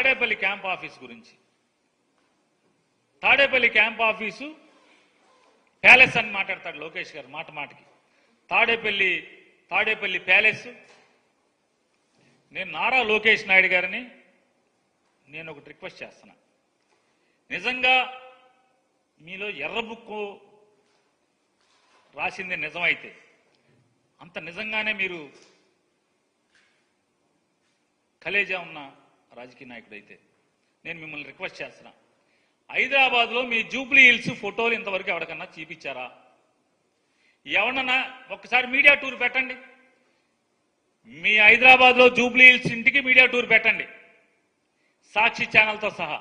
Tadepalli camp office గురించి. Tadepalli camp office palace అని మాట్లాడతాడు లోకేష్ గారు మాట మాటకి. తాడేపల్లి ప్యాలెస్. నేను నారా లోకేష్ నాయుడు గారిని నేను ఒకటి రిక్వెస్ట్ చేస్తున్నా. నిజంగా మీలో ఎర్ర బుక్కు రాసింది నిజమైతే, అంత నిజంగానే మీరు కలేజా ఉన్న రాజకీయ నాయకుడైతే నేను మిమ్మల్ని రిక్వెస్ట్ చేస్తున్నా. హైదరాబాద్లో మీ జూబ్లీ హిల్స్ ఫోటోలు ఇంతవరకు ఎవరికన్నా చూపించారా? ఎవరన్నా ఒక్కసారి మీడియా టూర్ పెట్టండి. మీ హైదరాబాద్లో జూబ్లీ హిల్స్ ఇంటికి మీడియా టూర్ పెట్టండి, సాక్షి ఛానల్తో సహా.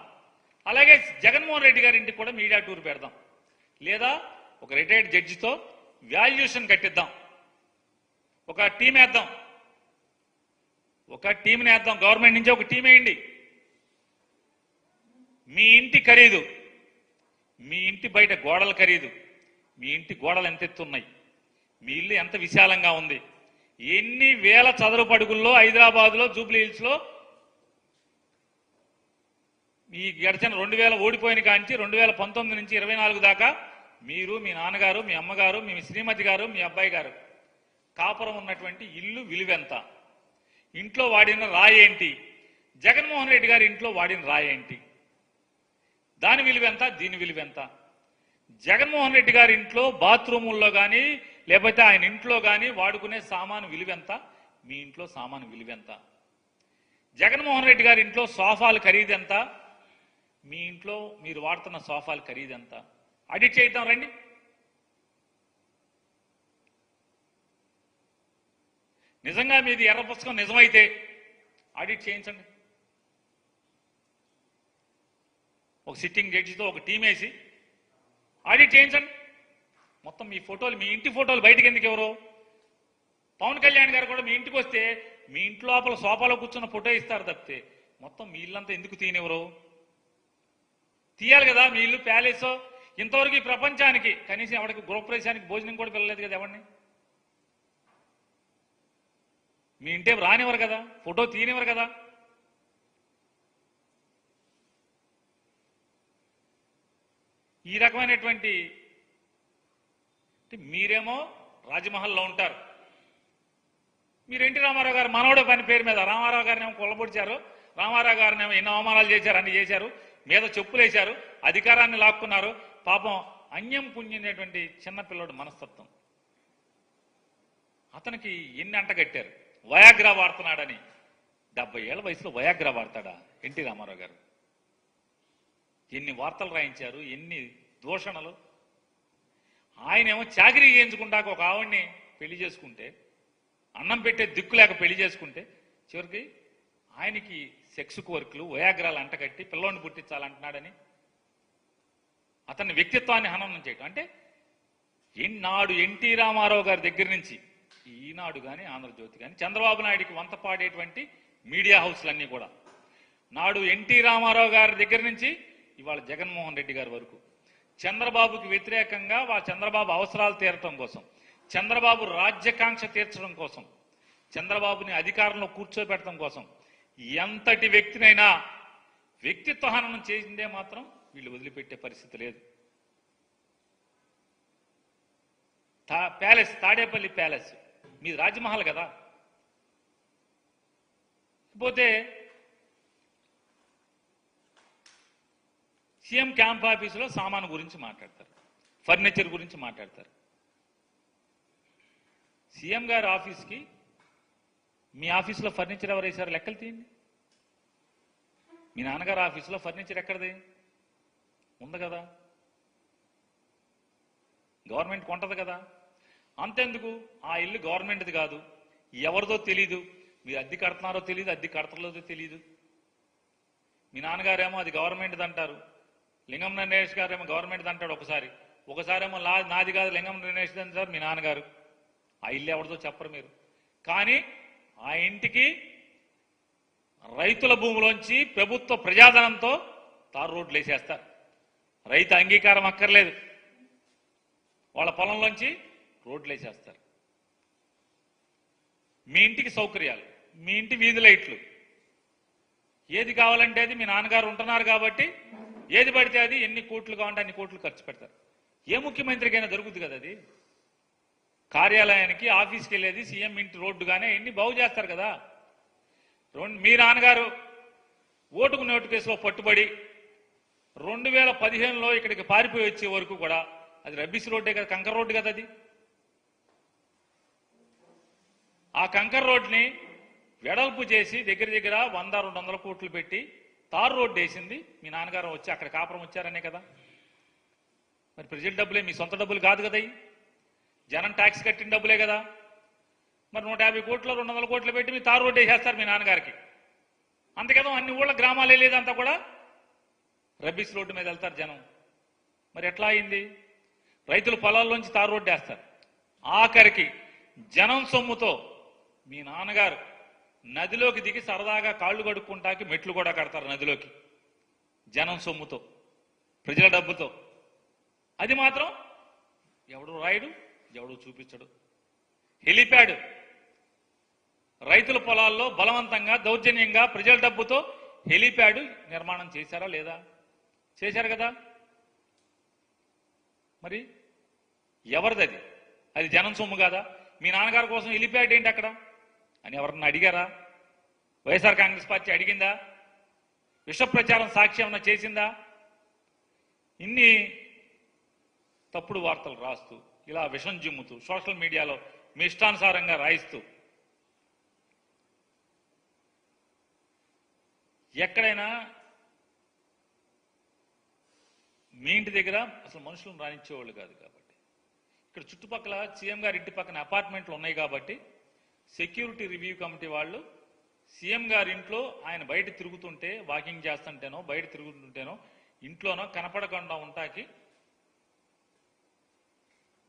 అలాగే జగన్మోహన్ రెడ్డి గారి ఇంటికి కూడా మీడియా టూర్ పెడదాం. లేదా ఒక రిటైర్డ్ జడ్జితో వాల్యుయేషన్ కట్టిద్దాం, ఒక టీం వేద్దాం, గవర్నమెంట్ నుంచి ఒక టీం వేయండి. మీ ఇంటి ఖరీదు, మీ ఇంటి బయట గోడల ఖరీదు, మీ ఇంటి గోడలు ఎంత ఎత్తున్నాయి, మీ ఇల్లు ఎంత విశాలంగా ఉంది, ఎన్ని వేల చదరపు అడుగుల్లో హైదరాబాద్లో జూబ్లీ హిల్స్లో ఈ గడిచిన 2000 ఓడిపోయిన కాంచి 2019 నుంచి 24 దాకా మీరు, మీ నాన్నగారు, మీ అమ్మగారు, మీ శ్రీమతి గారు, మీ అబ్బాయి గారు కాపురం ఉన్నటువంటి ఇల్లు విలువెంత, ఇంట్లో వాడిన రాయి ఏంటి, జగన్మోహన్ రెడ్డి గారి ఇంట్లో వాడిన రాయి ఏంటి, దాని విలువెంత, దీని విలువెంత, జగన్మోహన్ రెడ్డి గారి ఇంట్లో బాత్రూముల్లో కానీ లేకపోతే ఆయన ఇంట్లో కానీ వాడుకునే సామాను విలువెంత, మీ ఇంట్లో సామాను విలువెంత, జగన్మోహన్ రెడ్డి గారి ఇంట్లో సోఫాలు ఖరీదెంత, మీ ఇంట్లో మీరు వాడుతున్న సోఫాలు ఖరీదెంత, ఆడిట్ చేద్దాం రండి. నిజంగా మీది ఎర్ర పుస్తకం నిజమైతే ఆడిట్ చేయించండి. ఒక సిట్టింగ్ జడ్జితో ఒక టీం వేసి ఆడిట్ చేయించండి. మొత్తం మీ ఫోటోలు, మీ ఇంటి ఫోటోలు బయటకు ఎందుకు ఎవరు? పవన్ కళ్యాణ్ గారు కూడా మీ ఇంటికి వస్తే మీ ఇంటి లోపల సోఫాలో కూర్చున్న ఫోటో ఇస్తారు తప్పితే మొత్తం మీ ఇల్లంతా ఎందుకు తీయనివ్వరు? తీయాలి కదా. మీ ఇల్లు ప్యాలెస్. ఇంతవరకు ఈ ప్రపంచానికి కనీసం ఎవరికి గృహప్రవేశానికి భోజనం కూడా పిల్లలేదు కదా ఎవరిని. మీ ఇంటే రానివ్వరు కదా, ఫోటో తీయనివ్వరు కదా. ఈ రకమైనటువంటి మీరేమో రాజమహల్లో ఉంటారు. మీరు ఎన్టీ రామారావు గారు మనవడు పని పేరు మీద రామారావు గారిని ఏమో కొల్లబొడిచారు, రామారావు గారిని ఏమో ఎన్నో అవమానాలు చేశారు, అన్ని చేశారు, మీద చెప్పులు వేశారు, అధికారాన్ని లాక్కున్నారు. పాపం అన్యం పుణ్యమైనటువంటి చిన్నపిల్లడు మనస్తత్వం. అతనికి ఎన్ని అంటగట్టారు, వయాగ్రా వాడుతున్నాడని. 70 ఏళ్ల వయసులో వయాగ్రా వాడతాడా ఎన్టీ రామారావు గారు? ఎన్ని వార్తలు రాయించారు, ఎన్ని దూషణలు. ఆయనేమో చాకరీ చేయించుకుంటాక ఒక ఆవిడ్ని పెళ్లి చేసుకుంటే, అన్నం పెట్టే దిక్కు లేక పెళ్లి చేసుకుంటే చివరికి ఆయనకి సెక్స్ కోరికలు, వయాగ్రాలు అంటగట్టి పిల్లోని పుట్టించాలంటున్నాడని అతని వ్యక్తిత్వాన్ని హననం చేయటం. అంటే నాడు ఎన్టీ రామారావు గారి దగ్గర నుంచి ఈనాడు కానీ ఆంధ్రజ్యోతి కానీ చంద్రబాబు నాయుడికి వంత పాడేటువంటి మీడియా హౌస్లన్నీ కూడా నాడు ఎన్టీ రామారావు గారి దగ్గర నుంచి ఇవాళ జగన్మోహన్ రెడ్డి గారి వరకు చంద్రబాబుకి వ్యతిరేకంగా చంద్రబాబు అవసరాలు తీరటం కోసం, చంద్రబాబు రాజ్యకాంక్ష తీర్చడం కోసం, చంద్రబాబుని అధికారంలో కూర్చోబెట్టడం కోసం ఎంతటి వ్యక్తినైనా వ్యక్తిత్వ హననం చేసిందే మాత్రం వీళ్ళు వదిలిపెట్టే పరిస్థితి లేదు. ప్యాలెస్, తాడేపల్లి ప్యాలెస్ మీది రాజమహల్ కదా. పోతే సీఎం క్యాంప్ ఆఫీసులో సామాను గురించి మాట్లాడతారు, ఫర్నిచర్ గురించి మాట్లాడతారు. సీఎం గారి ఆఫీస్కి మీ ఆఫీసులో ఫర్నిచర్ ఎవరు వేశారు లెక్కలు తీయండి. మీ నాన్నగారు ఆఫీసులో ఫర్నిచర్ ఎక్కడది? ఉంది కదా, గవర్నమెంట్ కొంటది కదా. అంతెందుకు, ఆ ఇల్లు గవర్నమెంట్ది కాదు, ఎవరిదో తెలీదు, మీరు అద్దె కడుతున్నారో తెలియదు, అద్దె కడతలేదో తెలియదు. మీ నాన్నగారేమో అది గవర్నమెంట్ది అంటారు, లింగం నరేష్ గారేమో గవర్నమెంట్ది అంటాడు ఒకసారేమో నాది కాదు లింగం నరేష్ అంటారు మీ నాన్నగారు. ఆ ఇల్లు ఎవరిదో చెప్పరు మీరు. కానీ ఆ ఇంటికి రైతుల భూములోంచి ప్రభుత్వ ప్రజాధనంతో తారు రోడ్లు వేసేస్తారు. రైతు అంగీకారం అక్కర్లేదు, వాళ్ళ పొలంలోంచి రోడ్లు వేసేస్తారు. మీ ఇంటికి సౌకర్యాలు, మీ ఇంటి వీధి లైట్లు ఏది కావాలంటే అది మీ నాన్నగారు ఉంటున్నారు కాబట్టి ఏది పడితే అది ఎన్ని కోట్లు కావాలంటే అన్ని కోట్లు ఖర్చు పెడతారు. ఏ ముఖ్యమంత్రికైనా దొరుకుతుంది కదా అది. కార్యాలయానికి ఆఫీస్కి వెళ్ళేది సీఎం ఇంటి రోడ్డు కానీ ఎన్ని బాగు చేస్తారు కదా. మీ నాన్నగారు ఓటుకు నోటు కేసులో పట్టుబడి 2015లో ఇక్కడికి పారిపోయి వచ్చే వరకు కూడా అది రబ్బీస్ రోడ్డే కదా, కంకర్ రోడ్డు కదా అది. ఆ కంకర్ రోడ్ని వెడల్పు చేసి దగ్గర దగ్గర 100-200 కోట్లు పెట్టి తారు రోడ్డు వేసింది మీ నాన్నగారు వచ్చి అక్కడ కాపురం వచ్చారనే కదా. మరి ప్రజల డబ్బులే, మీ సొంత డబ్బులు కాదు కదా. జనం ట్యాక్స్ కట్టిన డబ్బులే కదా. మరి 150 కోట్లు 200 కోట్లు పెట్టి మీ తారు రోడ్డు వేసేస్తారు మీ నాన్నగారికి. అంతకేదో అన్ని ఊళ్ళ గ్రామాలు వెళ్ళేదంతా కూడా రబ్బీస్ రోడ్డు మీద వెళ్తారు జనం. మరి ఎట్లా అయింది? రైతులు పొలాల్లోంచి తారు రోడ్డు వేస్తారు. ఆఖరికి జనం సొమ్ముతో మీ నాన్నగారు నదిలోకి దిగి సరదాగా కాళ్ళు కడుక్కుంటాకి మెట్లు కూడా కడతారు నదిలోకి, జనం సొమ్ముతో, ప్రజల డబ్బుతో. అది మాత్రం ఎవడు రాయడు, ఎవడు చూపించడు. హెలిప్యాడ్ రైతుల పొలాల్లో బలవంతంగా దౌర్జన్యంగా ప్రజల డబ్బుతో హెలిప్యాడ్ నిర్మాణం చేశారా లేదా? చేశారు కదా. మరి ఎవరిది అది? అది జనం సొమ్ము కాదా? మీ నాన్నగారి కోసం హెలిప్యాడ్ ఏంటి అక్కడ అని ఎవరన్నా అడిగారా? వైఎస్ఆర్ కాంగ్రెస్ పార్టీ అడిగిందా? విష ప్రచారం సాక్షి ఏమన్నా చేసిందా? ఇన్ని తప్పుడు వార్తలు రాస్తూ ఇలా విషం జిమ్ముతూ సోషల్ మీడియాలో మీ ఇష్టానుసారంగా రాయిస్తూ ఎక్కడైనా మీ ఇంటి దగ్గర అసలు మనుషులను రాణించేవాళ్ళు కాదు కాబట్టి, ఇక్కడ చుట్టుపక్కల సీఎం గారి ఇంటి పక్కన అపార్ట్మెంట్లు ఉన్నాయి కాబట్టి సెక్యూరిటీ రివ్యూ కమిటీ వాళ్ళు సీఎం గారి ఇంట్లో ఆయన బయట తిరుగుతుంటే, వాకింగ్ చేస్తుంటేనో బయట తిరుగుతుంటేనో ఇంట్లోనో కనపడకుండా ఉంటాకి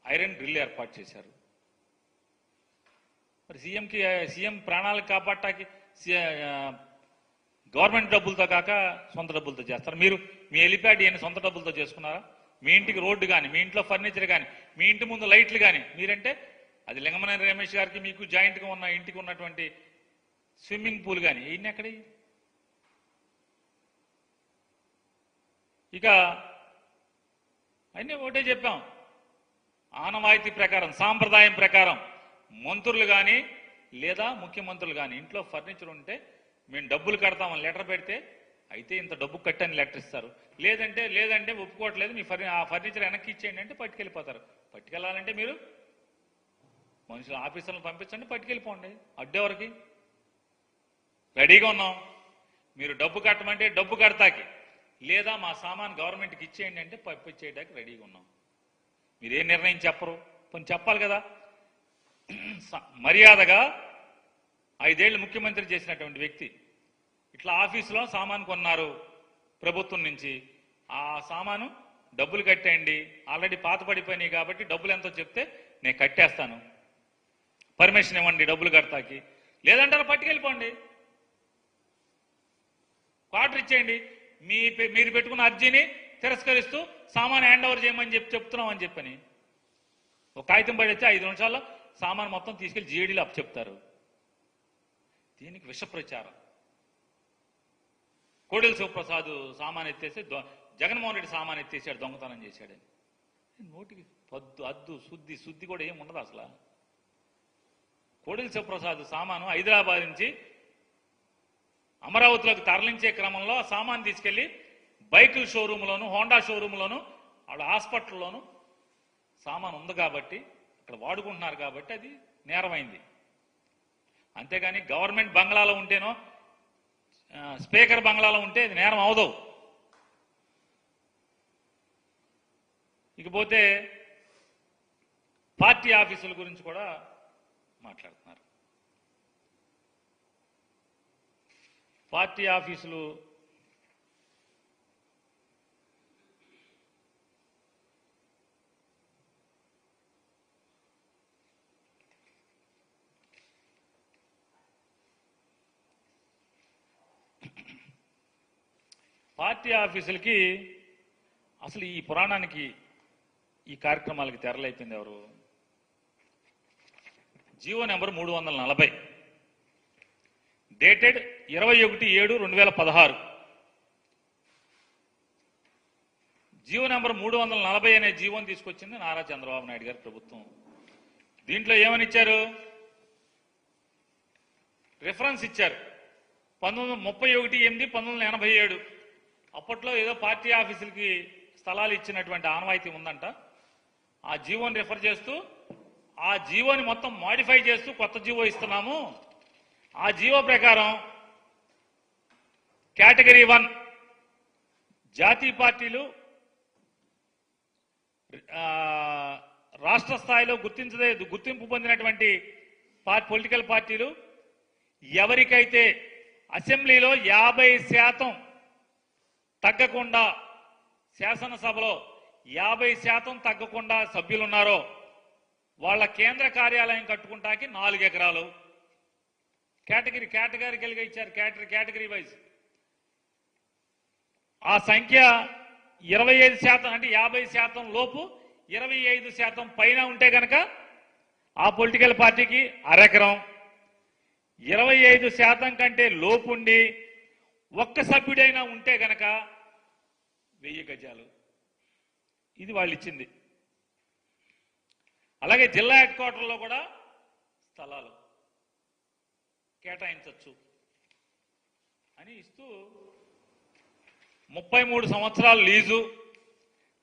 ఐరన్ డ్రిల్ ఏర్పాటు చేశారు. మరి సీఎం ప్రాణాలకు కాపాడటానికి గవర్నమెంట్ డబ్బులతో కాక సొంత డబ్బులతో చేస్తారు. మీరు మీ హెలిప్యాడ్ అని సొంత డబ్బులతో చేసుకున్నారా? మీ ఇంటికి రోడ్డు కానీ, మీ ఇంట్లో ఫర్నిచర్ కానీ, మీ ఇంటి ముందు లైట్లు కానీ మీరంటే అది లింగమనేని రమేష్ గారికి మీకు జాయింట్గా ఉన్న ఇంటికి ఉన్నటువంటి స్విమ్మింగ్ పూల్ కానీ ఇన్ని ఎక్కడి? ఇక అన్నీ ఒకటే చెప్పాం. ఆనవాయితీ ప్రకారం, సాంప్రదాయం ప్రకారం మంత్రులు కానీ లేదా ముఖ్యమంత్రులు కానీ ఇంట్లో ఫర్నిచర్ ఉంటే మేము డబ్బులు కడతామని లెటర్ పెడితే అయితే ఇంత డబ్బు కట్టని లెటర్ ఇస్తారు. లేదంటే ఒప్పుకోవట్లేదు, మీ ఆ ఫర్నిచర్ వెనక్కి ఇచ్చేయండి అంటే పట్టుకెళ్ళిపోతారు. పట్టుకెళ్ళాలంటే మీరు మనుషులు ఆఫీసర్లను పంపించండి, పట్టుకెళ్ళిపోండి. అడ్డెవరికి? రెడీగా ఉన్నాం. మీరు డబ్బు కట్టమంటే డబ్బు కడతాకి, లేదా మా సామాన్ గవర్నమెంట్కి ఇచ్చేయండి అంటే పంపించేయడానికి రెడీగా ఉన్నాం. మీరేం నిర్ణయం చెప్పరు, కొన్ని చెప్పాలి కదా. మర్యాదగా 5 ఏళ్ళు ముఖ్యమంత్రి చేసినటువంటి వ్యక్తి ఇట్లా ఆఫీసులో సామాను కొన్నారు ప్రభుత్వం నుంచి, ఆ సామాను డబ్బులు కట్టేయండి, ఆల్రెడీ పాత పడిపోయినాయి కాబట్టి డబ్బులు ఎంతో చెప్తే నేను కట్టేస్తాను, పర్మిషన్ ఇవ్వండి డబ్బులు కడతాకి, లేదంటే పట్టుకెళ్ళిపోండి, క్వార్టర్ ఇచ్చేయండి. మీరు పెట్టుకున్న అర్జీని తిరస్కరిస్తూ సామాన్ హ్యాండ్ ఓవర్ చేయమని చెప్తున్నామని చెప్పని ఒక కాగితం పడితే 5 నిమిషాల్లో సామాన్ మొత్తం తీసుకెళ్లి జీడీలో చెప్తారు. దీనికి విష ప్రచారం. కోడెల శివప్రసాద్ సామాన్ ఎత్తేసి జగన్మోహన్ రెడ్డి సామాన్ ఎత్తేసాడు, దొంగతనం చేశాడని. నోటికి పద్దు అద్దు శుద్ధి కూడా ఏం ఉండదు అసలు. కోడెల శివప్రసాద్ సామాను హైదరాబాద్ నుంచి అమరావతిలోకి తరలించే క్రమంలో ఆ సామాన్ తీసుకెళ్లి బైకుల షోరూంలోను, హోండా షోరూంలోను, వాళ్ళ హాస్పిటల్లోను సామాన్ ఉంది కాబట్టి అక్కడ వాడుకుంటున్నారు కాబట్టి అది నేరమైంది. అంతేగాని గవర్నమెంట్ బంగ్లాలో ఉంటేనో స్పీకర్ బంగ్లాలో ఉంటే అది నేరం అవదు. ఇకపోతే పార్టీ ఆఫీసుల గురించి కూడా మాట్లాడుతున్నారు. పార్టీ ఆఫీసులు ఆఫీసులకి అసలు ఈ పురాణానికి ఈ కార్యక్రమాలకి తెరలైపోయింది ఎవరు? GO number 340 dated 21/7/2016 GO number 340 అనే జీవోని తీసుకొచ్చింది నారా చంద్రబాబు నాయుడు గారి ప్రభుత్వం. దీంట్లో ఏమని ఇచ్చారు? రిఫరెన్స్ ఇచ్చారు 31/8/1987. అప్పట్లో ఏదో పార్టీ ఆఫీసులకి స్థలాలు ఇచ్చినటువంటి ఆనవాయితీ ఉందంట. ఆ జీవోని రిఫర్ చేస్తూ ఆ జీవోని మొత్తం మాడిఫై చేస్తూ కొత్త జీవో ఇస్తున్నాము. ఆ జీవో ప్రకారం కేటగిరీ 1 జాతీయ పార్టీలు రాష్ట్ర స్థాయిలో గుర్తింపు పొందినటువంటి పొలిటికల్ పార్టీలు ఎవరికైతే అసెంబ్లీలో 50% తగ్గకుండా, శాసనసభలో 50% తగ్గకుండా సభ్యులున్నారో వాళ్ళ కేంద్ర కార్యాలయం కట్టుకుంటాకి 4 ఎకరాలు కేటగిరీగా ఇచ్చారు. కేటగిరీ వైజ్ ఆ సంఖ్య 25% అంటే 50% లోపు 25% పైన ఉంటే కనుక ఆ పొలిటికల్ పార్టీకి అరెకరం, 25% కంటే లోపుండి ఒక్క సభ్యుడైనా ఉంటే గనక 1000 గజాలు. ఇది వాళ్ళు ఇచ్చింది. అలాగే జిల్లా హెడ్ క్వార్టర్లో కూడా స్థలాలు కేటాయించవచ్చు అని ఇస్తూ 33 సంవత్సరాలు lease,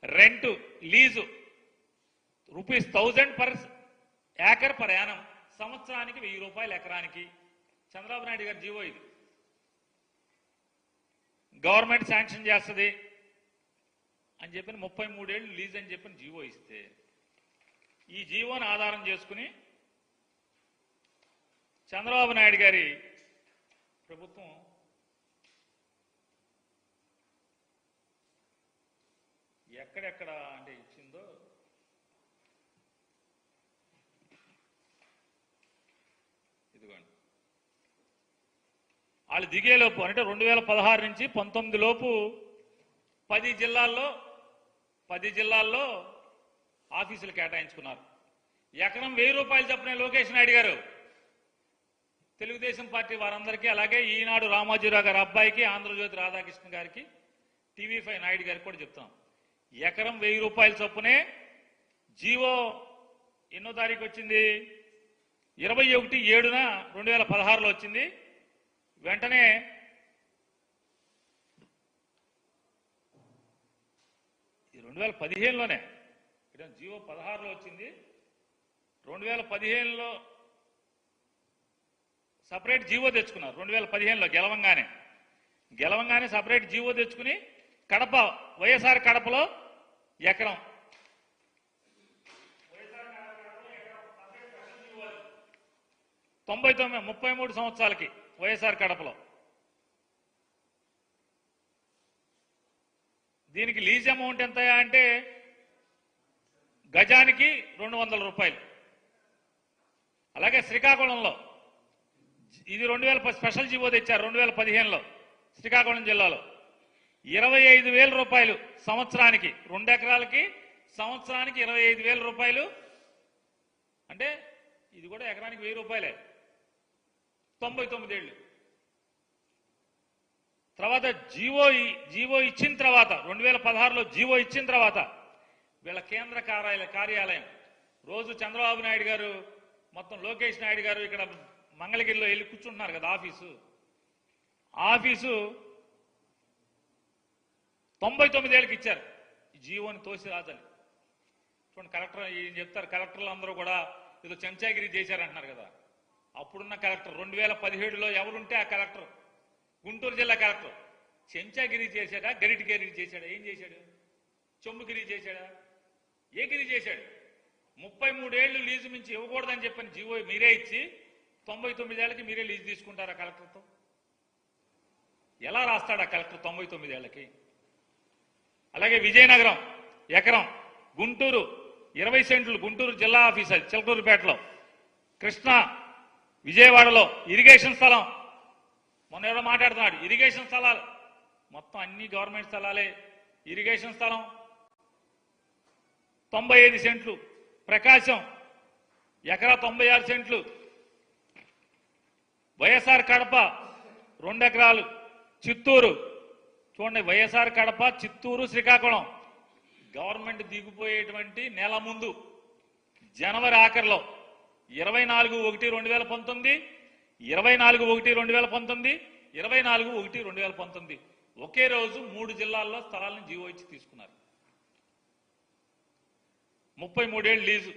rent lease ₹1000 per acre per annum, సంవత్సరానికి ₹1000 ఎకరానికి. చంద్రబాబు నాయుడు గారి జీవో ఇది. గవర్నమెంట్ శాంక్షన్ చేస్తుంది అని చెప్పిన 33 ఏళ్ళు లీజ్ అని చెప్పిన జీవో ఇస్తే ఈ జీవోని ఆధారం చేసుకుని చంద్రబాబు నాయుడు గారి ప్రభుత్వం ఎక్కడెక్కడ అంటే ఇచ్చిందో ఇదిగోండి. వాళ్ళు దిగేలోపు అంటే 2016 నుంచి 19 లోపు 10 జిల్లాల్లో ఆఫీసులు కేటాయించుకున్నారు. ఎకరం ₹1000 చెప్పిన లోకేష్ నాయుడు గారు తెలుగుదేశం పార్టీ వారందరికీ, అలాగే ఈనాడు రామోజీరావు గారి అబ్బాయికి, ఆంధ్రజ్యోతి రాధాకృష్ణ గారికి, TV5 నాయుడు గారికి కూడా చెప్తాం. ఎకరం ₹1000 చొప్పునే జీవో ఎన్నో తారీఖు వచ్చింది? 21/7/2016 వచ్చింది. వెంటనే ఈ 2015లోనే జీవో 16లో వచ్చింది. 2015లో సపరేట్ జీవో తెచ్చుకున్నారు. 2015లో గెలవంగానే సపరేట్ జీవో తెచ్చుకుని కడప, వైఎస్ఆర్ కడపలో ఎకరం 33 సంవత్సరాలకి వైఎస్ఆర్ కడపలో. దీనికి లీజ్ అమౌంట్ ఎంత అంటే గజానికి ₹200. అలాగే శ్రీకాకుళంలో ఇది 2000 స్పెషల్ జీవో తెచ్చారు 2015లో. శ్రీకాకుళం జిల్లాలో ₹25,000 సంవత్సరానికి, 2 ఎకరాలకి సంవత్సరానికి ₹25,000. అంటే ఇది కూడా ఎకరానికి ₹1000. 99 ఏళ్ళు తర్వాత జీవో ఇచ్చిన తర్వాత 2016లో జీవో ఇచ్చిన తర్వాత వీళ్ళ కేంద్ర కార్యాలయం రోజు చంద్రబాబు నాయుడు గారు, మొత్తం లోకేష్ నాయుడు గారు ఇక్కడ మంగళగిరిలో వెళ్ళి కూర్చుంటున్నారు కదా ఆఫీసు 99 ఏళ్ళకి ఇచ్చారు. ఈ జీవోని తోసి రాజని చూడండి. కలెక్టర్ ఏం చెప్తారు? కలెక్టర్లు అందరూ కూడా ఏదో చెంచాగిరి చేశారంటున్నారు కదా. అప్పుడున్న కలెక్టర్ 2017లో ఎవరుంటే ఆ కలెక్టర్, గుంటూరు జిల్లా కలెక్టర్ చెంచాగిరి చేశాడా, గరిటిగిరి చేశాడా? ఏం చేశాడు? చెంబుగిరి చేశాడా? ఏ గిరి చేశాడు? 33 ఏళ్ళు లీజు మించి ఇవ్వకూడదని చెప్పని జీవో మీరే ఇచ్చి 99 ఏళ్ళకి మీరే లీజు తీసుకుంటారా కలెక్టర్తో? ఎలా రాస్తాడు ఆ కలెక్టర్ 99 ఏళ్ళకి? అలాగే విజయనగరం ఎకరం, గుంటూరు 20 సెంట్లు, గుంటూరు జిల్లా ఆఫీస్ అది చిలకూరుపేటలో, కృష్ణా విజయవాడలో ఇరిగేషన్ స్థలం. మొన్న ఎవరో మాట్లాడుతున్నాడు ఇరిగేషన్ స్థలాలు, మొత్తం అన్ని గవర్నమెంట్ స్థలాలే. ఇరిగేషన్ స్థలం 95 సెంట్లు, ప్రకాశం ఎకరా 96 సెంట్లు, వైఎస్ఆర్ కడప 2 ఎకరాలు చిత్తూరు. చూడండి, వైఎస్ఆర్ కడప, చిత్తూరు, శ్రీకాకుళం గవర్నమెంట్ దిగిపోయేటువంటి నెల ముందు జనవరి ఆఖరిలో 24/1/2019, 24/1/2019, 24/1/2019 ఒకే రోజు 3 జిల్లాల్లో స్థలాలను జీవో ఇచ్చి తీసుకున్నారు. 33 ఏళ్ళు లీజు,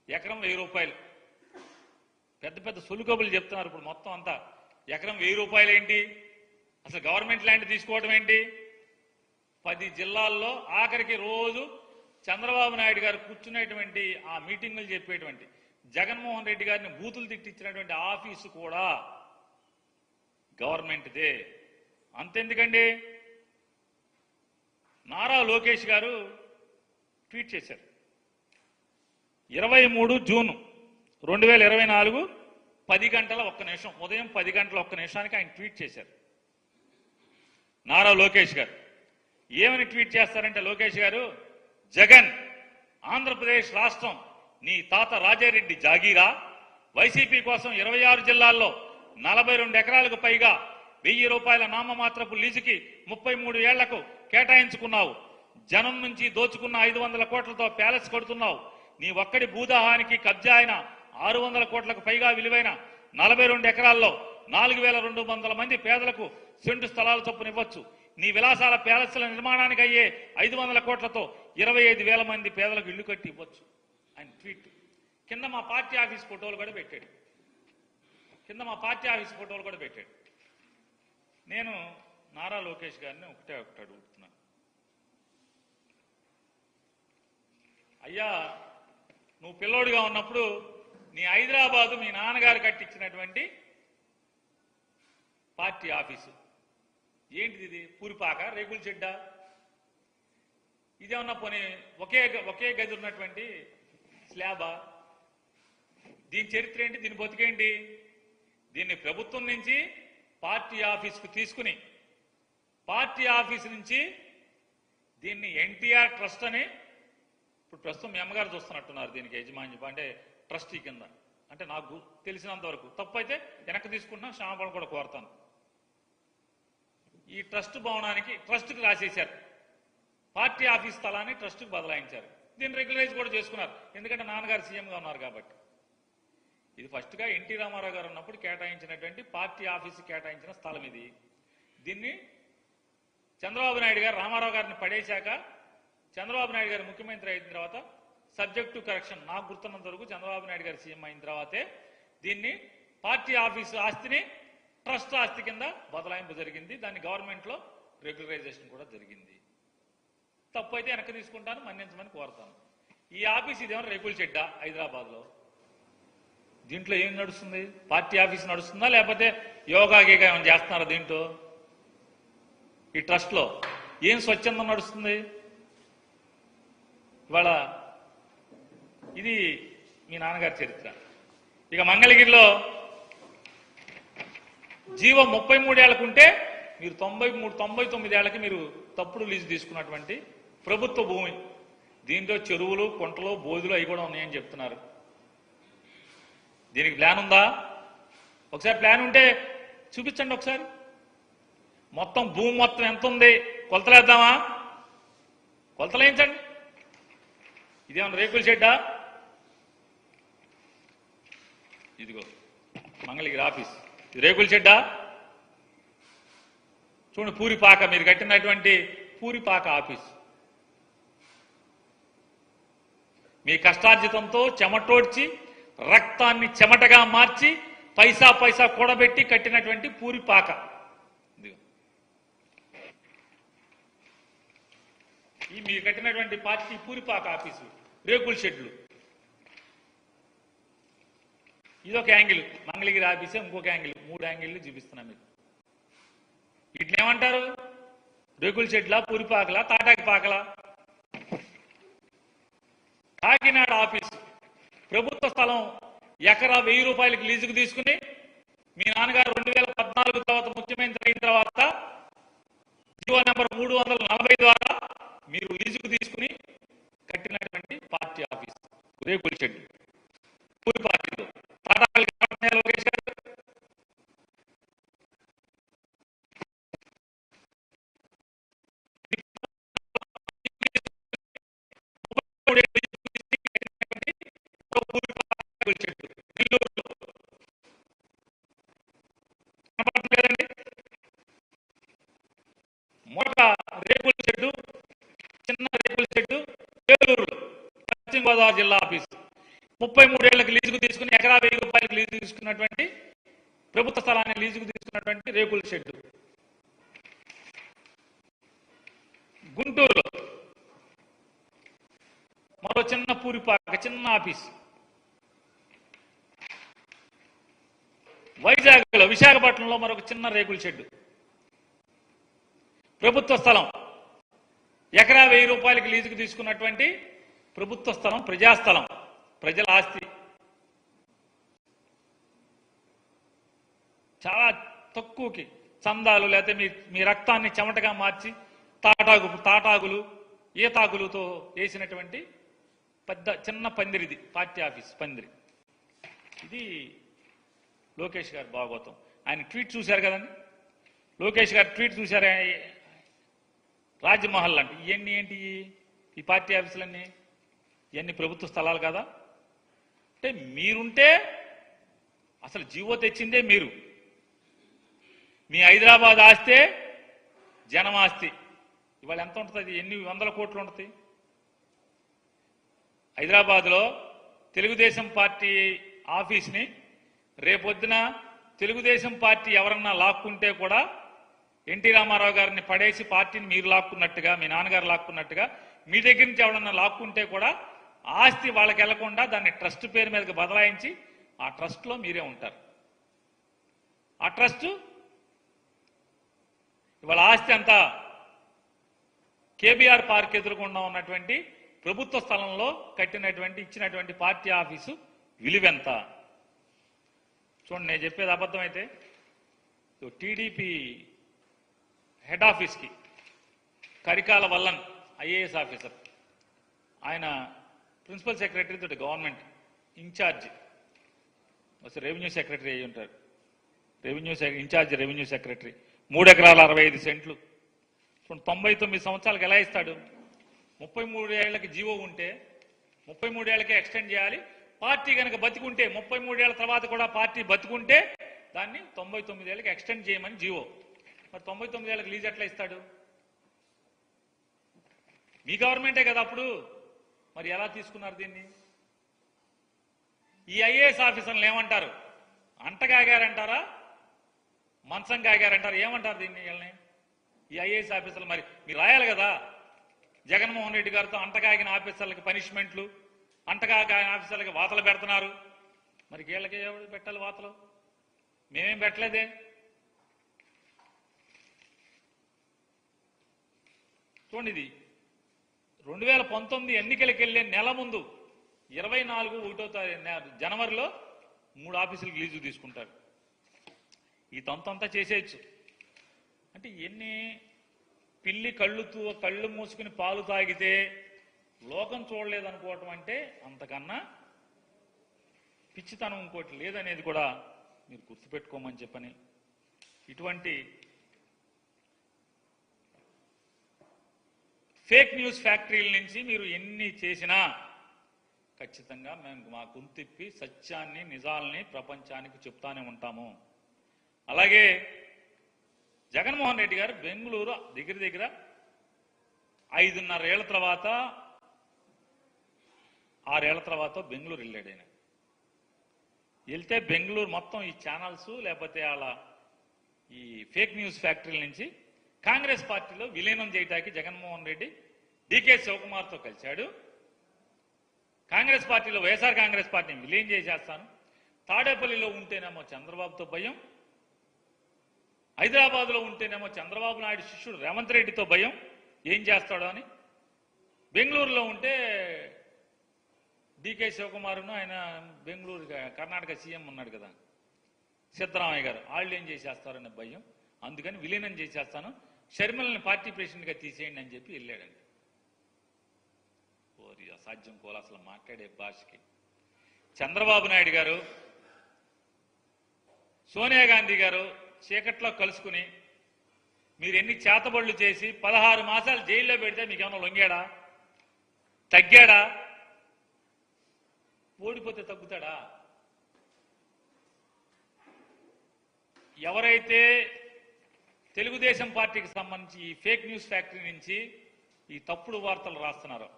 ఎకరం 1000 రూపాయలు. పెద్ద పెద్ద సులుకబులు చెప్తున్నారు ఇప్పుడు. మొత్తం అంతా ఎకరం 1000 రూపాయలు ఏంటి? అసలు గవర్నమెంట్ ల్యాండ్ తీసుకోవడం ఏంటి? 10 జిల్లాల్లో ఆఖరికి రోజు చంద్రబాబు నాయుడు గారు కూర్చునేటువంటి ఆ మీటింగులు చెప్పేటువంటి జగన్మోహన్ రెడ్డి గారిని బూతులు తిట్టించినటువంటి ఆఫీసు కూడా గవర్నమెంట్దే. అంతెందుకండి, నారా లోకేష్ గారు ట్వీట్ చేశారు 23 జూన్ 2024 10 గంటల 1 నిమిషం, ఉదయం 10 గంటల 1 నిమిషానికి ఆయన ట్వీట్ చేశారు. నారా లోకేష్ గారు ఏమని ట్వీట్ చేస్తారంటే, లోకేష్ గారు, జగన్, ఆంధ్రప్రదేశ్ రాష్ట్రం నీ తాత రాజారెడ్డి జాగీరా. వైసీపీ కోసం 26 జిల్లాల్లో 42 ఎకరాలకు పైగా 1000 రూపాయల నామమాత్రపు లీజుకి 33 ఏళ్లకు కేటాయించుకున్నావు. జనం నుంచి దోచుకున్న 500 కోట్లతో ప్యాలెస్ కడుతున్నావు. నీ ఒక్కడి భూదాహానికి కబ్జా అయిన 600 కోట్లకు పైగా విలువైన 42 ఎకరాల్లో 4200 మంది పేదలకు సెంటు స్థలాలు చొప్పున ఇవ్వచ్చు. నీ విలాసాల ప్యాలెస్ల నిర్మాణానికి అయ్యే 500 కోట్లతో 25,000 మంది పేదలకు ఇళ్లు కట్టి ఇవ్వచ్చు అని ట్వీట్. కింద మా పార్టీ ఆఫీస్ ఫోటోలు కూడా పెట్టాడు. నేను నారా లోకేష్ గారిని ఒకటే అడుగుతున్నాను, అయ్యా, నువ్వు పిల్లోడిగా ఉన్నప్పుడు నీ హైదరాబాదు మీ నాన్నగారు కట్టించినటువంటి పార్టీ ఆఫీసు ఏంటిది? ఇది పూరిపాక, రేకుల చెడ్డ? ఇదేమన్నా పోనీ ఒకే గది ఉన్నటువంటి స్లాబా? దీని చరిత్ర ఏంటి? దీని బతికేంటి? దీన్ని ప్రభుత్వం నుంచి పార్టీ ఆఫీస్కు తీసుకుని, పార్టీ ఆఫీస్ నుంచి దీన్ని ఎన్టీఆర్ ట్రస్ట్ అని ఇప్పుడు ప్రస్తుతం మీ అమ్మగారు చూస్తున్నట్టున్నారు. దీనికి యజమాన్యం అంటే ట్రస్టీ కింద. అంటే నాకు తెలిసినంత వరకు, తప్పు అయితే వెనక్కి తీసుకుంటున్నా, క్షమాపణ కూడా కోరుతాను. ఈ ట్రస్ట్ భవనానికి, ట్రస్ట్కి రాసేశారు. పార్టీ ఆఫీస్ స్థలాన్ని ట్రస్ట్కి బదలాయించారు. దీన్ని రెగ్యులరైజ్ కూడా చేసుకున్నారు, ఎందుకంటే నాన్నగారు సీఎంగా ఉన్నారు కాబట్టి. ఇది ఫస్ట్గా ఎన్టీ రామారావు గారు ఉన్నప్పుడు కేటాయించినటువంటి పార్టీ ఆఫీసు కేటాయించిన స్థలం ఇది. దీన్ని చంద్రబాబు నాయుడు గారు రామారావు గారిని పడేశాక, చంద్రబాబు నాయుడు గారు ముఖ్యమంత్రి అయిన తర్వాత, సబ్జెక్ట్ టు కరెక్షన్, నాకు గుర్తున్నంత వరకు చంద్రబాబు నాయుడు గారు సీఎం అయిన తర్వాతే దీన్ని పార్టీ ఆఫీసు ఆస్తిని ట్రస్ట్ ఆస్తి కింద బదలాయింపు జరిగింది. దాన్ని గవర్నమెంట్లో రెగ్యులరైజేషన్ కూడా జరిగింది. తప్పు అయితే వెనక్కి తీసుకుంటాను, మన్నించమని కోరుతాను. ఈ ఆఫీస్ ఇదేమన్నా రేకుల చెడ్డ హైదరాబాద్లో? దీంట్లో ఏం నడుస్తుంది? పార్టీ ఆఫీస్ నడుస్తుందా, లేకపోతే యోగా గీగా ఏమైనా చేస్తున్నారా దీంట్లో? ఈ ట్రస్ట్లో ఏం స్వచ్ఛందం నడుస్తుంది ఇవాళ? ఇది మీ నాన్నగారి చరిత్ర. ఇక మంగళగిరిలో జీవో 33 ఏళ్లకుంటే మీరు 99 ఏళ్లకి మీరు తప్పుడు లీజు తీసుకున్నటువంటి ప్రభుత్వ భూమి. దీంట్లో చెరువులు, కుంటలు, బోధులు అవి కూడా ఉన్నాయని చెప్తున్నారు. దీనికి ప్లాన్ ఉందా? ఒకసారి ప్లాన్ ఉంటే చూపించండి ఒకసారి. మొత్తం భూమి మొత్తం ఎంత ఉంది కొలతలేద్దామా? కొలతలేయించండి. ఇదేమన్నా రేకుల షెడ్డా? ఇదిగో మంగళగిరి ఆఫీస్, ఇది రేకుల షెడ్డా? చూడండి, పూరిపాక, మీరు కట్టినటువంటి పూరిపాక ఆఫీస్. మీ కష్టార్జితంతో చెమటోడ్చి, రక్తాన్ని చెమటగా మార్చి, పైసా పైసా కూడబెట్టి కట్టినటువంటి పూరిపాక. ఈ మీరు కట్టినటువంటి పార్టీ పూరిపాక ఆఫీసు, రేకుల షెడ్లు. ఇదొక యాంగిల్ మంగళగిరి ఆఫీసే, ఇంకొక యాంగిల్, 3 యాంగిళ్ళు చూపిస్తున్నా మీకు. వీటిని ఏమంటారు? రేకుల షెడ్లా, పూరిపాకలా, తాటాకి పాకలా? కాకినాడ ఆఫీసు ప్రభుత్వ స్థలం, ఎకరా 1000 రూపాయలకి లీజుకు తీసుకుని, మీ నాన్నగారు 2014 తర్వాత ముఖ్యమంత్రి అయిన తర్వాత జీవో నెంబర్ 340 ద్వారా మీరు లీజుకు తీసుకుని కట్టినటువంటి పార్టీ ఆఫీస్ రేకుల షెడ్ పూరిపాకలో. తాటాకులు లోకేష్ గారు గోదావరి జిల్లా ఆఫీసు 33 ఏళ్లకు లీజుకు తీసుకుని ఎకరా 1000 రూపాయలకు లీజు తీసుకున్నటువంటి ప్రభుత్వ స్థలాన్ని లీజుకు తీసుకున్నటువంటి రేకుల షెడ్డు. గుంటూరులో మరో చిన్న పూరిపాక చిన్న ఆఫీసు. వైజాగ్లో విశాఖపట్నంలో మరొక చిన్న రేకుల షెడ్డు. ప్రభుత్వ స్థలం ఎకరా 1000 రూపాయలకి లీజుకు తీసుకున్నటువంటి ప్రభుత్వ స్థలం, ప్రజాస్థలం, ప్రజల ఆస్తి. చాలా తక్కువకి చందాలు లేకపోతే మీ రక్తాన్ని చెమటగా మార్చి తాటాకులు ఈతాకులతో వేసినటువంటి పెద్ద చిన్న పందిరిది పార్టీ ఆఫీస్ పందిరి. ఇది లోకేష్ గారు భాగవతం. ఆయన ట్వీట్ చూశారు కదండి, లోకేష్ గారు ట్వీట్ చూశారు. రాజ్మహల్ అంటే ఇవన్నీ ఏంటి, ఈ పార్టీ ఆఫీసులన్నీ ఇవన్నీ ప్రభుత్వ స్థలాలు కదా. అంటే మీరుంటే అసలు జీవో తెచ్చిందే మీరు. మీ హైదరాబాద్ ఆస్తే జనం ఆస్తి. ఇవాళ ఎంత ఉంటుంది, ఎన్ని వందల కోట్లు ఉంటుంది. హైదరాబాద్లో తెలుగుదేశం పార్టీ ఆఫీస్ని రేపొద్దున తెలుగుదేశం పార్టీ ఎవరన్నా లాక్కుంటే కూడా ఎన్టీ రామారావు గారిని పడేసి పార్టీని మీరు లాక్కున్నట్టుగా, మీ నాన్నగారు లాక్కున్నట్టుగా మీ దగ్గర నుంచి ఎవరన్నా లాక్కుంటే కూడా ఆస్తి వాళ్ళకి వెళ్లకుండా దాన్ని ట్రస్ట్ పేరు మీదకి బదలాయించి ఆ ట్రస్ట్లో మీరే ఉంటారు. ఆ ట్రస్ట్ ఇవాళ ఆస్తి అంతా కేబీఆర్ పార్క్ ఎదురుకుండా ఉన్నటువంటి ప్రభుత్వ స్థలంలో కట్టినటువంటి ఇచ్చినటువంటి పార్టీ ఆఫీసు విలువెంత చూడండి. నేను చెప్పేది అబద్ధమైతే టీడీపీ హెడ్ ఆఫీస్కి కరికాల వల్లన్ ఐఏఎస్ ఆఫీసర్, ఆయన ప్రిన్సిపల్ సెక్రటరీ తోటి గవర్నమెంట్ ఇన్ఛార్జ్, రెవెన్యూ సెక్రటరీ అయ్యి ఉంటారు. Incharge revenue secretary. 3 ఎకరాల 65 సెంట్లు. 99 సంవత్సరాలకు ఎలా ఇస్తాడు? 33 ఏళ్లకి జీవో ఉంటే 33 ఏళ్లకే ఎక్స్టెండ్ చేయాలి. పార్టీ కనుక బతికుంటే 33 ఏళ్ల తర్వాత కూడా పార్టీ బతికుంటే దాన్ని 99 ఏళ్ళకి ఎక్స్టెండ్ చేయమని జీవో. మరి 99 ఏళ్ళకి లీజ్ ఎట్లా ఇస్తాడు? మీ గవర్నమెంటే కదా అప్పుడు. మరి ఎలా తీసుకున్నారు దీన్ని? ఈ ఐఏఎస్ ఆఫీసర్లు ఏమంటారు? అంటగాగారంటారా, మంచం కాగారంటారు, ఏమంటారు దీన్ని? వీళ్ళని ఈ ఐఏఎస్ ఆఫీసర్లు మరి మీరు రాయాలి కదా. జగన్మోహన్ రెడ్డి గారితో అంటగాగిన ఆఫీసర్లకి పనిష్మెంట్లు, అంటగాగిన ఆఫీసర్లకి వాతలు పెడుతున్నారు. మరి వీళ్ళకి ఎవరు పెట్టాలి వాతలు? మేమేం పెట్టలేదే. చూడండి, ఇది 2019 ఎన్నికలకు వెళ్ళే నెల ముందు 24 జనవరిలో 3 ఆఫీసులకు లీజు తీసుకుంటారు. ఈ తంతంతా చేసేయచ్చు. అంటే ఎన్ని పిల్లి కళ్ళు మూసుకుని పాలు తాగితే లోకం చూడలేదనుకోవటం అంటే అంతకన్నా పిచ్చితనం ఇంకోటి లేదనేది కూడా మీరు గుర్తుపెట్టుకోమని చెప్పని, ఇటువంటి ఫేక్ న్యూస్ ఫ్యాక్టరీల నుంచి మీరు ఎన్ని చేసినా ఖచ్చితంగా మేము మా గొంతిప్పి సత్యాన్ని, నిజాలని ప్రపంచానికి చెప్తానే ఉంటాము. అలాగే జగన్మోహన్ రెడ్డి గారు బెంగళూరు దగ్గర 5.5 ఏళ్ల తర్వాత 6 ఏళ్ల తర్వాత బెంగళూరు వెళ్ళాడు. ఆయన వెళ్తే బెంగళూరు మొత్తం ఈ ఛానల్స్ లేకపోతే అలా ఈ ఫేక్ న్యూస్ ఫ్యాక్టరీల నుంచి కాంగ్రెస్ పార్టీలో విలీనం చేయడానికి జగన్మోహన్ రెడ్డి డీకే శివకుమార్తో కలిశాడు. కాంగ్రెస్ పార్టీలో వైఎస్ఆర్ కాంగ్రెస్ పార్టీని విలీనం చేసేస్తాను, తాడేపల్లిలో ఉంటేనేమో చంద్రబాబుతో భయం, హైదరాబాద్లో ఉంటేనేమో చంద్రబాబు నాయుడు శిష్యుడు రేవంత్ రెడ్డితో భయం, ఏం చేస్తాడో అని. బెంగళూరులో ఉంటే డీకే శివకుమార్ను ఆయన బెంగళూరు కర్ణాటక సీఎం ఉన్నాడు కదా సిద్ధరామయ్య గారు, వాళ్ళు ఏం చేసేస్తారనే భయం. అందుకని విలీనం చేసేస్తాను, షర్మిలని పార్టీ ప్రెసిడెంట్గా తీసేయండి అని చెప్పి వెళ్ళాడండి. ఓరి అసాధ్యం కోల అసలు మాట్లాడే భాషకి. చంద్రబాబు నాయుడు గారు, సోనియా గాంధీ గారు చీకట్లో కలుసుకుని మీరు ఎన్ని చేతబడులు చేసి 16 మాసాలు జైల్లో పెడితే మీకేమన్నా లొంగాడా? తగ్గాడా? ఓడిపోతే తగ్గుతాడా? ఎవరైతే తెలుగుదేశం పార్టీకి సంబంధించి ఈ ఫేక్ న్యూస్ ఫ్యాక్టరీ నుంచి ఈ తప్పుడు వార్తలు రాస్తున్నారో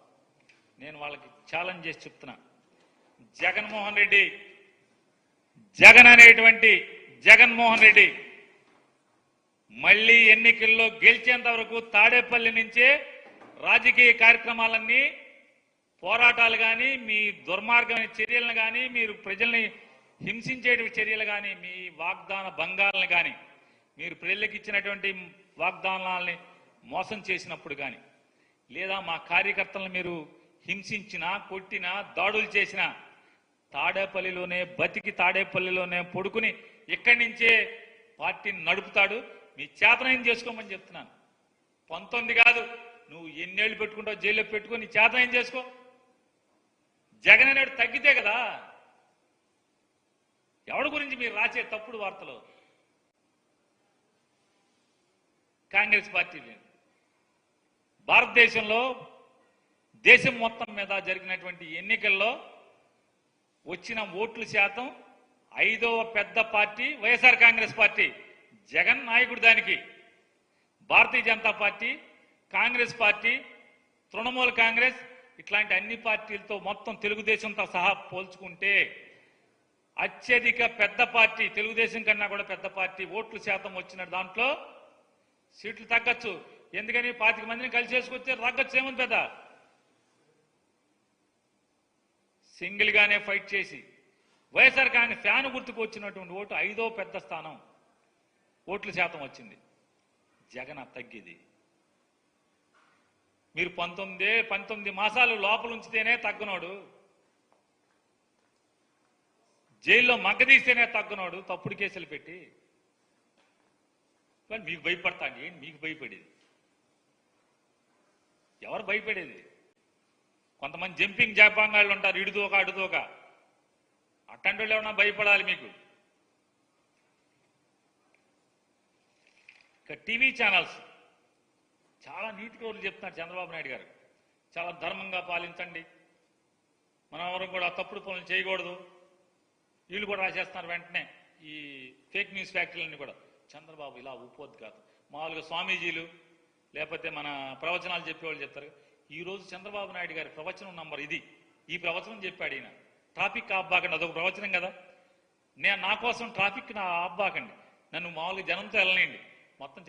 నేను వాళ్ళకి ఛాలెంజ్ చేసి చెప్తున్నా, జగన్మోహన్ రెడ్డి, జగన్ అనేటువంటి జగన్మోహన్ రెడ్డి మళ్ళీ ఎన్నికల్లో గెలిచేంత వరకు తాడేపల్లి నుంచే రాజకీయ కార్యక్రమాలన్నీ, పోరాటాలు కానీ, మీ దుర్మార్గమైన చర్యలను కానీ, మీరు ప్రజల్ని హింసించే చర్యలు కానీ, మీ వాగ్దాన భంగాలను కానీ, మీరు ప్రజలకు ఇచ్చినటువంటి వాగ్దానాలని మోసం చేసినప్పుడు కానీ, లేదా మా కార్యకర్తలను మీరు హింసించినా, కొట్టినా, దాడులు చేసినా తాడేపల్లిలోనే బతికి తాడేపల్లిలోనే పడుకుని ఇక్కడి నుంచే పార్టీని నడుపుతాడు. మీ చేతనైన చేసుకోమని చెప్తున్నాను. 19 కాదు, నువ్వు ఎన్నేళ్ళు పెట్టుకుంటావు జైల్లో పెట్టుకుని నీ చేతనైన చేసుకో. జగన్ అనేడు తగ్గితే కదా. ఎవడి గురించి మీరు రాసే తప్పుడు వార్తలు? కాంగ్రెస్ పార్టీ భారతదేశంలో దేశం మొత్తం మీద జరిగినటువంటి ఎన్నికల్లో వచ్చిన ఓట్ల శాతం 5వ పెద్ద పార్టీ వైఎస్ఆర్ కాంగ్రెస్ పార్టీ. జగన్ నాయకుడు దానికి. భారతీయ జనతా పార్టీ, కాంగ్రెస్ పార్టీ, తృణమూల కాంగ్రెస్ ఇట్లాంటి అన్ని పార్టీలతో మొత్తం తెలుగుదేశంతో సహా పోల్చుకుంటే అత్యధిక పెద్ద పార్టీ, తెలుగుదేశం కన్నా కూడా పెద్ద పార్టీ ఓట్ల శాతం వచ్చిన దాంట్లో సీట్లు తగ్గచ్చు. ఎందుకని 25 మందిని కలిసి చేసుకొస్తే తగ్గచ్చు, ఏముంది పెద్ద. సింగిల్ గానే ఫైట్ చేసి వైఎస్ఆర్ కాంగ్రెస్ ఫ్యాన్ గుర్తుకు వచ్చినటువంటి ఓటు 5వ పెద్ద స్థానం ఓట్ల శాతం వచ్చింది. జగన్ తగ్గిది. మీరు 19 మాసాలు లోపల ఉంచితేనే తగ్గనోడు, జైల్లో మగ్గదీస్తేనే తగ్గనోడు, తప్పుడు కేసులు పెట్టి. మీకు భయపడతాండి. ఏంటి మీకు భయపడేది? ఎవరు భయపడేది? కొంతమంది జంపింగ్ జాపాంగాళ్ళు ఉంటారు, ఇడుదోక అడుదోక. అట్టంటి వాళ్ళు ఏమన్నా భయపడాలి మీకు? ఇక టీవీ ఛానల్స్ చాలా నీతి కౌరులు చెప్తున్నారు చంద్రబాబు నాయుడు గారు. చాలా ధర్మంగా పాలించండి, మనం ఎవరు కూడా తప్పుడు పనులు చేయకూడదు. వీళ్ళు కూడా రాసేస్తున్నారు వెంటనే ఈ ఫేక్ న్యూస్ ఫ్యాక్టరీలన్నీ కూడా. చంద్రబాబు ఇలా ఉపోద్ఘాతం. మామూలుగా స్వామీజీలు లేకపోతే మన ప్రవచనాలు చెప్పేవాళ్ళు చెప్తారు. ఈరోజు చంద్రబాబు నాయుడు గారి ప్రవచనం నంబర్ ఇది. ఈ ప్రవచనం చెప్పాడు ఈయన. ట్రాఫిక్ ఆబ్బాకండి, అదొక ప్రవచనం కదా. నా కోసం ట్రాఫిక్ ఆబ్బాకండి, నన్ను మామూలుగా జనంతో వెళ్ళనండి మొత్తం